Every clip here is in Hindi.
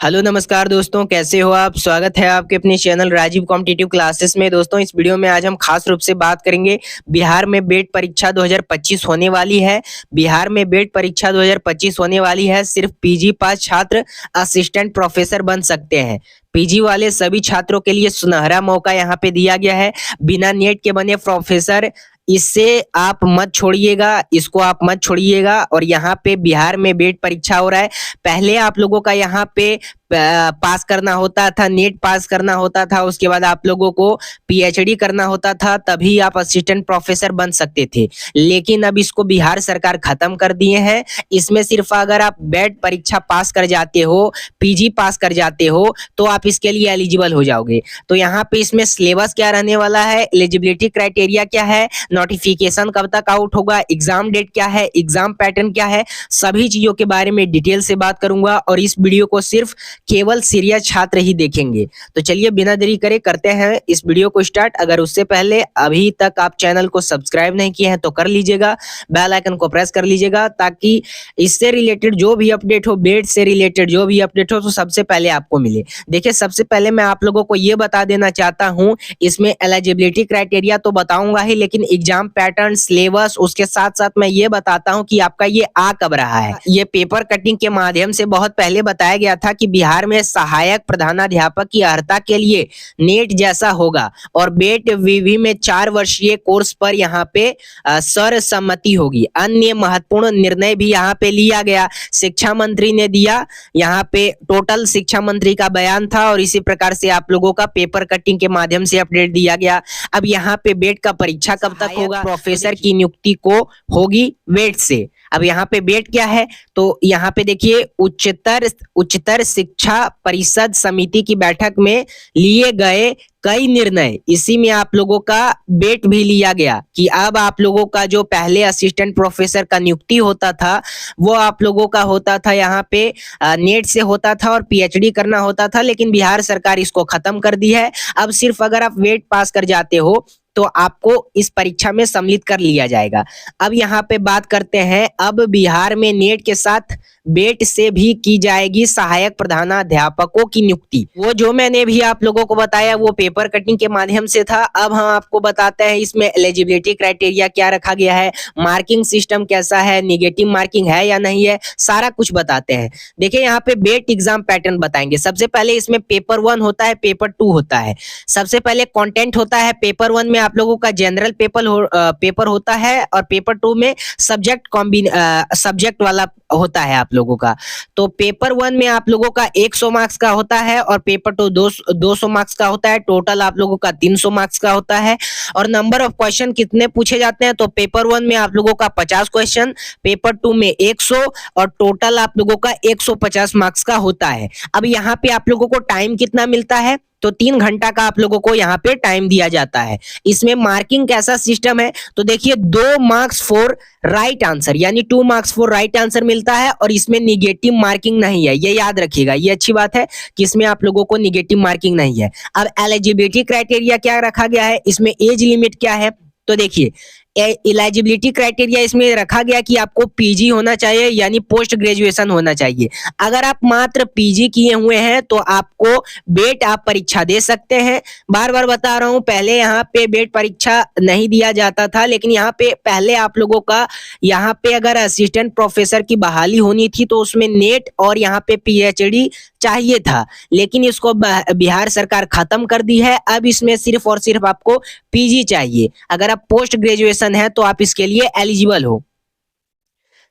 हेलो नमस्कार दोस्तों, कैसे हो आप। स्वागत है आपके अपने चैनल राजीव कॉम्पिटिटिव क्लासेस में। दोस्तों, इस वीडियो में आज हम खास रूप से बात करेंगे बिहार में बेट परीक्षा 2025 होने वाली है। बिहार में बेट परीक्षा 2025 होने वाली है। सिर्फ पीजी पास छात्र असिस्टेंट प्रोफेसर बन सकते हैं। पीजी वाले सभी छात्रों के लिए सुनहरा मौका यहाँ पे दिया गया है। बिना नेट के बने प्रोफेसर, इससे आप मत छोड़िएगा, इसको आप मत छोड़िएगा। और यहाँ पे बिहार में बेट परीक्षा हो रहा है। पहले आप लोगों का यहाँ पे पास करना होता था, नेट पास करना होता था, उसके बाद आप लोगों को पीएचडी करना होता था, तभी आप असिस्टेंट प्रोफेसर बन सकते थे। लेकिन अब इसको बिहार सरकार खत्म कर दिए हैं। इसमें सिर्फ अगर आप बेट परीक्षा पास कर जाते हो, पीजी पास कर जाते हो, तो आप इसके लिए एलिजिबल हो जाओगे। तो यहाँ पे इसमें सिलेबस क्या रहने वाला है, एलिजिबिलिटी क्राइटेरिया क्या है, नोटिफिकेशन कब तक आउट होगा, एग्जाम डेट क्या है, एग्जाम पैटर्न क्या है, सभी चीजों के बारे में डिटेल से बात करूंगा। और इस वीडियो को सिर्फ केवल सीरियस छात्र ही देखेंगे। तो चलिए बिना देरी करे करते हैं इस वीडियो को स्टार्ट। अगर उससे पहले अभी तक आप चैनल को सब्सक्राइब नहीं किए हैं तो कर लीजिएगा, बेल आइकन को प्रेस कर लीजिएगा, ताकि इससे रिलेटेड जो भी अपडेट हो, बेट से रिलेटेड जो भी अपडेट हो, तो सबसे पहले आपको मिले। देखिए, सबसे पहले मैं आप लोगों को ये बता देना चाहता हूँ, इसमें एलिजिबिलिटी क्राइटेरिया तो बताऊंगा ही, लेकिन एग्जाम पैटर्न, सिलेबस, उसके साथ साथ मैं ये बताता हूँ कि आपका ये आ कब रहा है। ये पेपर कटिंग के माध्यम से बहुत पहले बताया गया था कि बिहार में सहायक प्रधानाध्यापक की अर्हता के लिए नेट जैसा होगा, और बेट विवि में 4 वर्षीय कोर्स पर यहाँ पे सर्वसम्मति होगी। अन्य महत्वपूर्ण निर्णय भी यहाँ पे लिया गया, शिक्षा मंत्री ने दिया। यहाँ पे टोटल शिक्षा मंत्री का बयान था, और इसी प्रकार से आप लोगों का पेपर कटिंग के माध्यम से अपडेट दिया गया। अब यहाँ पे बेट का परीक्षा कब तक होगा, प्रोफेसर की नियुक्ति को होगी बेट से। अब यहाँ पे बेट क्या है, तो यहाँ पे देखिए, उच्चतर शिक्षा परिषद समिति की बैठक में लिए गए कई निर्णय, इसी में आप लोगों का बेट भी लिया गया कि अब आप लोगों का जो पहले असिस्टेंट प्रोफेसर का नियुक्ति होता था, वो आप लोगों का होता था यहाँ पे नेट से होता था और पीएचडी करना होता था। लेकिन बिहार सरकार इसको खत्म कर दी है। अब सिर्फ अगर आप बेट पास कर जाते हो तो आपको इस परीक्षा में सम्मिलित कर लिया जाएगा। अब यहाँ पे बात करते हैं, अब बिहार में नेट के साथ बेट से भी की जाएगी सहायक प्रधानाध्यापकों की नियुक्ति। वो जो मैंने भी आप लोगों को बताया वो पेपर कटिंग के माध्यम से था। अब हम आपको बताते हैं इसमें एलिजिबिलिटी क्राइटेरिया क्या रखा गया है, मार्किंग सिस्टम कैसा है, निगेटिव मार्किंग है या नहीं है, सारा कुछ बताते हैं। देखिए, यहाँ पे बेट एग्जाम पैटर्न बताएंगे। सबसे पहले इसमें पेपर 1 होता है, पेपर 2 होता है। सबसे पहले कंटेंट होता है। पेपर 1 में आप लोगों का जनरल पेपर होता है, और पेपर 2 में सब्जेक्ट वाला होता है आप लोगों का। तो पेपर 1 में आप लोगों का 100 मार्क्स का होता है, और पेपर 2 200 मार्क्स का होता है। टोटल आप लोगों का 300 मार्क्स का होता है। और नंबर ऑफ क्वेश्चन कितने पूछे जाते हैं, तो पेपर 1 में आप लोगों का 50 क्वेश्चन, पेपर 2 में 100, और टोटल आप लोगों का 150 मार्क्स का होता है। अब यहाँ पे आप लोगों को टाइम कितना मिलता है, तो 3 घंटा का आप लोगों को यहाँ पे टाइम दिया जाता है। इसमें मार्किंग कैसा सिस्टम है, तो देखिए 2 मार्क्स फॉर राइट आंसर, यानी 2 मार्क्स फॉर राइट आंसर मिलता है, और इसमें निगेटिव मार्किंग नहीं है। ये याद रखिएगा, ये अच्छी बात है कि इसमें आप लोगों को निगेटिव मार्किंग नहीं है। अब एलिजिबिलिटी क्राइटेरिया क्या रखा गया है, इसमें एज लिमिट क्या है, तो देखिए एलिजिबिलिटी क्राइटेरिया इसमें रखा गया कि आपको पीजी होना चाहिए, यानी पोस्ट ग्रेजुएशन होना चाहिए। अगर आप मात्र पीजी किए हुए हैं तो आपको बेट आप परीक्षा दे सकते हैं। बार बार बता रहा हूं, पहले यहाँ पे बेट परीक्षा नहीं दिया जाता था, लेकिन यहाँ पे पहले आप लोगों का यहाँ पे अगर असिस्टेंट प्रोफेसर की बहाली होनी थी तो उसमें नेट और यहाँ पे पीएचडी चाहिए था, लेकिन इसको बिहार सरकार खत्म कर दी है। अब इसमें सिर्फ और सिर्फ आपको पीजी चाहिए। अगर आप पोस्ट ग्रेजुएशन है तो आप इसके लिए एलिजिबल हो।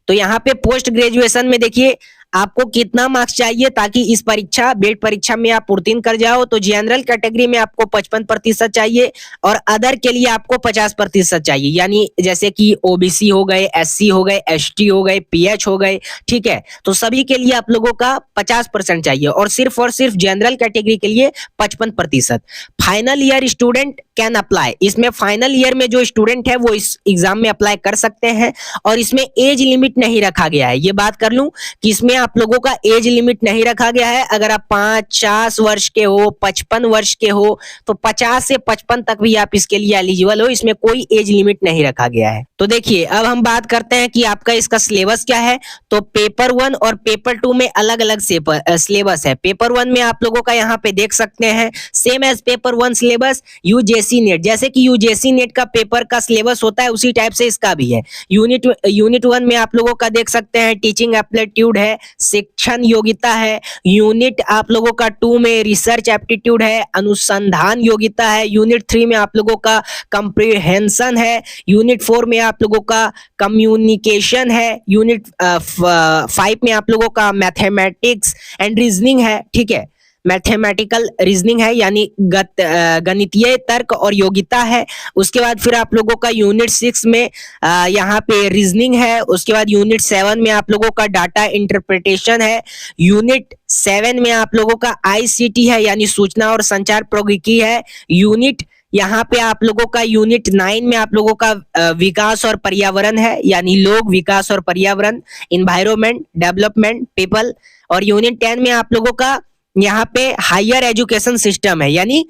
तो यहाँ पे पोस्ट ग्रेजुएशन में देखिए आपको कितना मार्क्स चाहिए ताकि इस परीक्षा बेट परीक्षा में आप उत्तीर्ण कर जाओ। तो जनरल कैटेगरी में आपको 55% चाहिए, और अदर के लिए आपको 50% चाहिए, यानी जैसे कि ओबीसी हो गए, एससी हो गए, एसटी हो गए, पीएच हो गए, ठीक है। तो सभी के लिए आप लोगों का 50% चाहिए, और सिर्फ जनरल कैटेगरी के लिए 55%। Final year student can apply, इसमें फाइनल ईयर में जो स्टूडेंट है वो इस एग्जाम में अप्लाई कर सकते हैं, और इसमें एज लिमिट नहीं रखा गया है। ये बात कर लूं कि इसमें आप लोगों का एज लिमिट नहीं रखा गया है। अगर आप 50 वर्ष के हो, 55 वर्ष के हो, तो 50 से 55 तक भी आप इसके लिए एलिजिबल हो। इसमें कोई एज लिमिट नहीं रखा गया है। तो देखिए अब हम बात करते हैं कि आपका इसका सिलेबस क्या है। तो पेपर 1 और पेपर 2 में अलग अलग सिलेबस है। पेपर 1 में आप लोगों का यहाँ पे देख सकते हैं same as paper 1 syllabus UGC NET, जैसे कि यूजीसी नेट का पेपर का सिलेबस होता है उसी टाइप से इसका भी है। यूनिट 1 में आप लोगों का देख सकते हैं टीचिंग एप्टीट्यूड है, शिक्षण योग्यता है। यूनिट आप लोगों का 2 में रिसर्च एप्टीट्यूड है, अनुसंधान योग्यता है। यूनिट 3 में आप लोगों का कंप्रीहेंशन है। यूनिट 4 में आप लोगों का कम्युनिकेशन है। यूनिट 5 में आप लोगों का मैथमेटिक्स एंड रीजनिंग है। ठीक है, मैथमेटिकल रीजनिंग है यानी गणितीय तर्क और योग्यता है। उसके बाद फिर आप लोगों का यूनिट 6 में यहाँ पे रीजनिंग है। उसके बाद यूनिट 7 में आप लोगों का डाटा इंटरप्रिटेशन है। यूनिट 7 में आप लोगों का आईसीटी है यानी सूचना और संचार प्रौद्योगिकी है। यूनिट यहाँ पे आप लोगों का यूनिट 9 में आप लोगों का विकास और पर्यावरण है यानी लोग, विकास और पर्यावरण, इन्वायरमेंट, डेवलपमेंट, पीपल। और यूनिट 10 में आप लोगों का यहाँ पे हायर एजुकेशन सिस्टम है यानी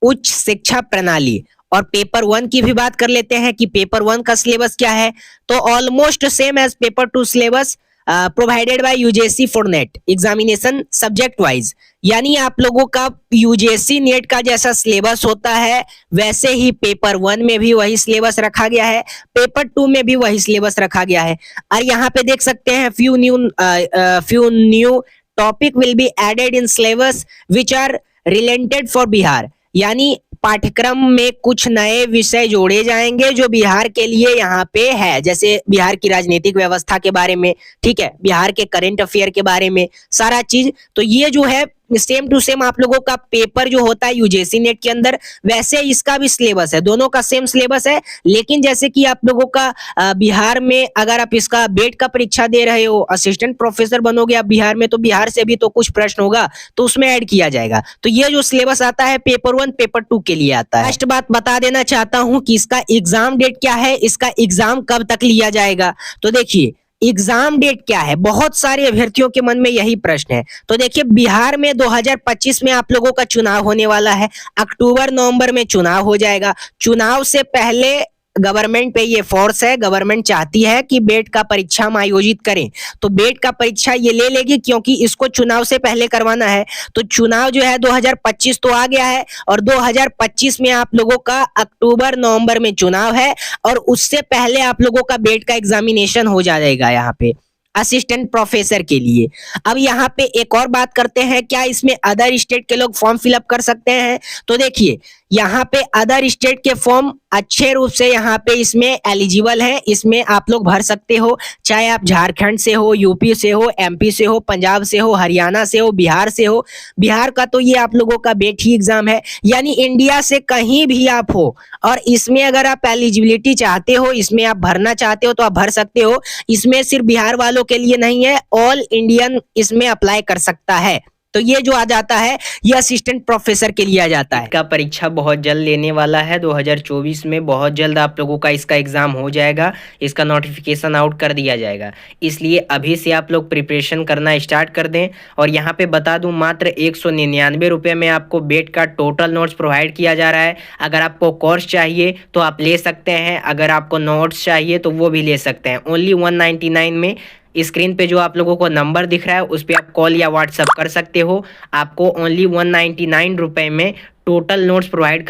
उच्च शिक्षा प्रणाली। और पेपर 1 की भी बात कर लेते हैं कि पेपर 1 का सिलेबस क्या है। तो almost same as paper 2 syllabus provided by UGC for NET examination subject wise, यानी आप लोगों का यूजीसी नेट का जैसा सिलेबस होता है वैसे ही पेपर 1 में भी वही सिलेबस रखा गया है, पेपर 2 में भी वही सिलेबस रखा गया है। और यहाँ पे देख सकते हैं few new topic will be added in syllabus which are related for Bihar, यानी पाठ्यक्रम में कुछ नए विषय जोड़े जाएंगे जो बिहार के लिए यहाँ पे है, जैसे बिहार की राजनीतिक व्यवस्था के बारे में, ठीक है, बिहार के करंट अफेयर के बारे में, सारा चीज। तो ये जो है सेम टू सेम आप लोगों का पेपर जो होता है यूजीसी नेट के अंदर वैसे इसका भी सिलेबस है, दोनों का सेम सिलेबस है। लेकिन जैसे कि आप लोगों का बिहार में अगर आप इसका बेट का परीक्षा दे रहे हो, असिस्टेंट प्रोफेसर बनोगे आप बिहार में, तो बिहार से भी तो कुछ प्रश्न होगा तो उसमें ऐड किया जाएगा। तो ये जो सिलेबस आता है पेपर 1 पेपर 2 के लिए आता है। नेक्स्ट बात बता देना चाहता हूं कि इसका एग्जाम डेट क्या है, इसका एग्जाम कब तक लिया जाएगा। तो देखिए एग्जाम डेट क्या है, बहुत सारे अभ्यर्थियों के मन में यही प्रश्न है। तो देखिए बिहार में 2025 में आप लोगों का चुनाव होने वाला है, अक्टूबर नवंबर में चुनाव हो जाएगा। चुनाव से पहले गवर्नमेंट पे ये फोर्स है, गवर्नमेंट चाहती है कि बेट का परीक्षा हम आयोजित करें, तो बेट का परीक्षा ये ले लेगी क्योंकि इसको चुनाव से पहले करवाना है। तो चुनाव जो है 2025 तो आ गया है और 2025 में आप लोगों का अक्टूबर नवंबर में चुनाव है और उससे पहले आप लोगों का बेट का एग्जामिनेशन हो जाएगा यहाँ पे असिस्टेंट प्रोफेसर के लिए। अब यहाँ पे एक और बात करते हैं, क्या इसमें अदर स्टेट के लोग फॉर्म फिलअप कर सकते हैं। तो देखिए यहाँ पे अदर स्टेट के फॉर्म अच्छे रूप से यहाँ पे इसमें एलिजिबल है, इसमें आप लोग भर सकते हो, चाहे आप झारखंड से हो, यूपी से हो, एमपी से हो, पंजाब से हो, हरियाणा से हो, बिहार से हो। बिहार का तो ये आप लोगों का बेट ही एग्जाम है, यानी इंडिया से कहीं भी आप हो और इसमें अगर आप एलिजिबिलिटी चाहते हो, इसमें आप भरना चाहते हो तो आप भर सकते हो। इसमें सिर्फ बिहार वालों के लिए नहीं है, ऑल इंडियन इसमें अप्लाई कर सकता है। तो ये जो आ जाता है ये असिस्टेंट प्रोफेसर के लिए आ जाता है। इसका परीक्षा बहुत जल्द लेने वाला है, 2024 में बहुत जल्द आप लोगों का इसका एग्जाम हो जाएगा, इसका नोटिफिकेशन आउट कर दिया जाएगा। इसलिए अभी से आप लोग प्रिपरेशन करना स्टार्ट कर दें। और यहाँ पे बता दूं मात्र 199 रुपये में आपको बेट का टोटल नोट्स प्रोवाइड किया जा रहा है। अगर आपको कोर्स चाहिए तो आप ले सकते हैं, अगर आपको नोट्स चाहिए तो वो भी ले सकते हैं। ओनली 199 में स्क्रीन पे जो आप लोगों को नंबर दिख रहा है उस पर आप कॉल या व्हाट्सअप कर सकते हो। आपको ओनली 199 रुपये में टोटल नोट्स प्रोवाइड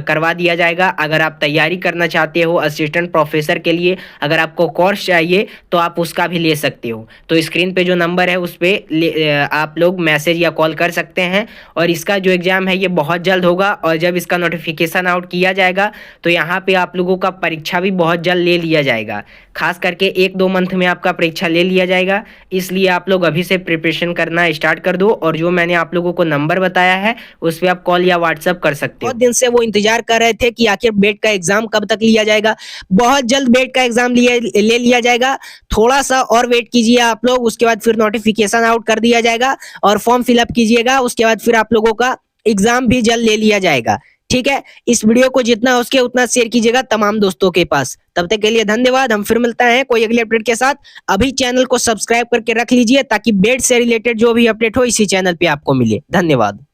करवा दिया जाएगा। अगर आप तैयारी करना चाहते हो असिस्टेंट प्रोफेसर के लिए, अगर आपको कोर्स चाहिए तो आप उसका भी ले सकते हो। तो स्क्रीन पे जो नंबर है उस पर आप लोग मैसेज या कॉल कर सकते हैं। और इसका जो एग्ज़ाम है ये बहुत जल्द होगा और जब इसका नोटिफिकेशन आउट किया जाएगा तो यहाँ पे आप लोगों का परीक्षा भी बहुत जल्द ले लिया जाएगा, खास करके 1-2 मंथ में आपका परीक्षा ले लिया जाएगा। इसलिए आप लोग अभी से प्रिपरेशन करना स्टार्ट कर दो और जो मैंने आप लोगों को नंबर बताया है उस पर आप कॉल या व्हाट्सएप कर सकते हो। बहुत दिन से वो इंतजार कर रहे थे कि आखिर बेट का एग्जाम कब तक लिया जाएगा। बहुत जल्द बेट का एग्जाम ले लिया जाएगा, थोड़ा सा और वेट कीजिए आप लोग, उसके बाद फिर नोटिफिकेशन आउट कर दिया जाएगा और फॉर्म फिलअप कीजिएगा, उसके बाद फिर आप लोगों का एग्जाम भी जल्द ले लिया जाएगा। ठीक है, इस वीडियो को जितना हो सके उतना शेयर कीजिएगा तमाम दोस्तों के पास। तब तक के लिए धन्यवाद। हम फिर मिलते हैं कोई अगले अपडेट के साथ। अभी चैनल को सब्सक्राइब करके रख लीजिए ताकि बेट से रिलेटेड जो भी अपडेट हो इसी चैनल पे आपको मिले। धन्यवाद।